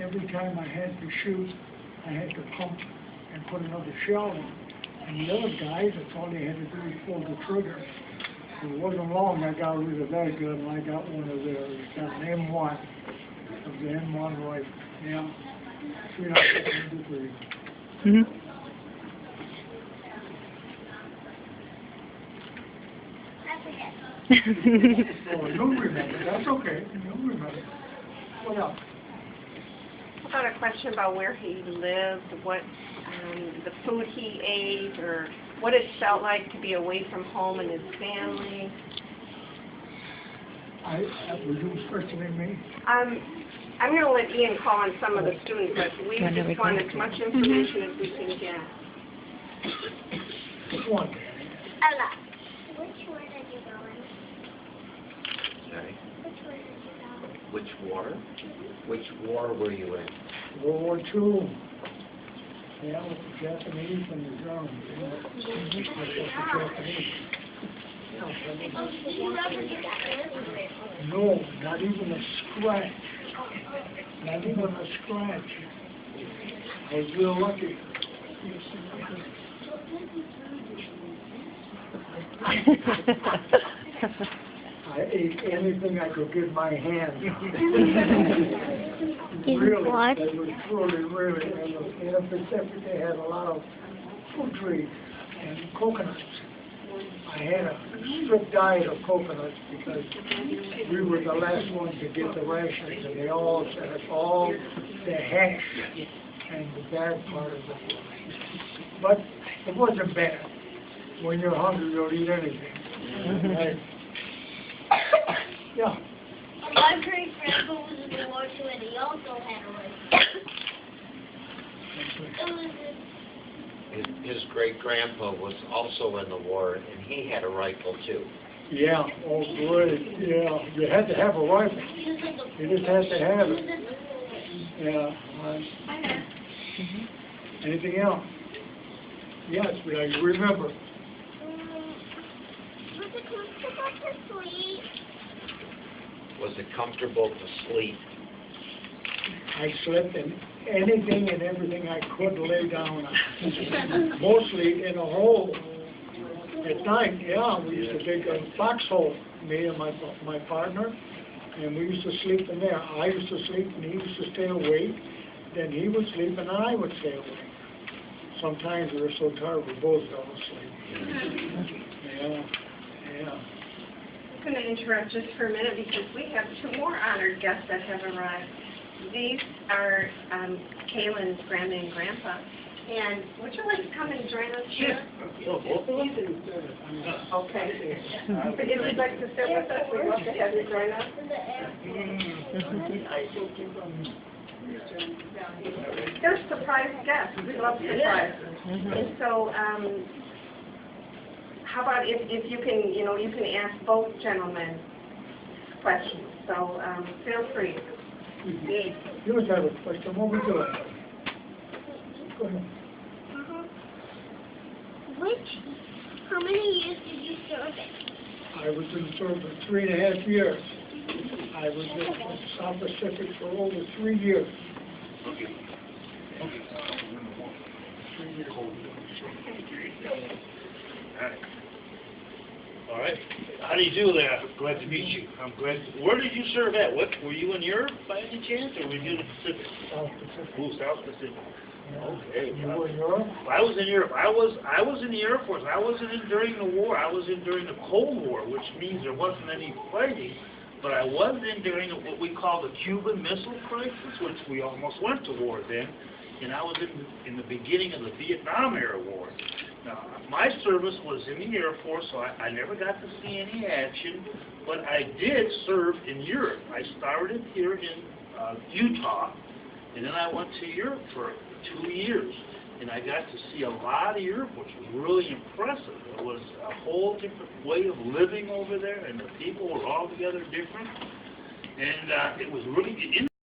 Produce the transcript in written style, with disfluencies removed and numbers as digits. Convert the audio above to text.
every time I had to shoot, I had to pump and put another shell in. And the other guys, that's all they had to do was pull the trigger. It wasn't long, I got rid of that gun, and I got one of theirs. Got an M1, of the M1 rifle. Yeah. 3.53. Mm-hmm. Oh, you'll remember. That's okay. You'll remember. What else? About a question about where he lived, what the food he ate, or what it felt like to be away from home and his family. Was you questioning me? I'm going to let Ian call on some of the students, but we just want as much information as we can get. Which one? Ella, which war did you go in? Okay. Which war did you go in? Which war? Which war were you in? World War II. Yeah, with the Japanese and the Germans. Yeah. With the Japanese. Do you ever get that? No, not even a scratch. Not even a scratch. I was real lucky. I ate anything I could get my hands on. Really, what? that was truly, really. In the Pacific, they had a lot of fruit trees and coconuts. I had a strict diet of coconuts because we were the last ones to get the rations, and they all sent us all the hash and the bad part of it. But it wasn't bad. When you're hungry, you'll eat anything. Right? Yeah. My great grandpa was in the war too, and he also had a rifle. His great-grandpa was also in the war, and he had a rifle, too. Yeah, oh great, yeah. You had to have a rifle. You just had to have it. Yeah. Anything else? Yes, but I remember. Was it comfortable to sleep? Was it comfortable to sleep? I slept in anything and everything I could lay down on. Mostly in a hole. At night, yeah, we used to dig a foxhole, me and my partner, and we used to sleep in there. I used to sleep and he used to stay awake. Then he would sleep and I would stay awake. Sometimes we were so tired we both fell asleep. Yeah, yeah. I'm going to interrupt just for a minute because we have two more honored guests that have arrived. These are Kaylin's grandma and grandpa. And would you like to come and join us here? Okay. But if you'd like to sit with us, we'd love to have you join us. They're surprise guests. We love surprises. And so, how about if you can, you can ask both gentlemen questions. So feel free. You must have a question. What we doing? Go ahead. How many years did you serve it? I was in service for 3.5 years. I was in the South Pacific for over 3 years. All right. How do you do there? Glad to meet you. I'm glad. Where did you serve at? What were you in Europe by any chance, or were you in the Pacific? South Pacific. Ooh, South Pacific. Okay. You were in Europe? I was in Europe. I was in the Air Force. I wasn't in during the war. I was in during the Cold War, which means there wasn't any fighting. But I was in during what we call the Cuban Missile Crisis, which we almost went to war then. And I was in the beginning of the Vietnam era war. Now, my service was in the Air Force, so I never got to see any action. But I did serve in Europe. I started here in Utah, and then I went to Europe for 2 years. And I got to see a lot of Europe, which was really impressive. It was a whole different way of living over there, and the people were altogether different. And it was really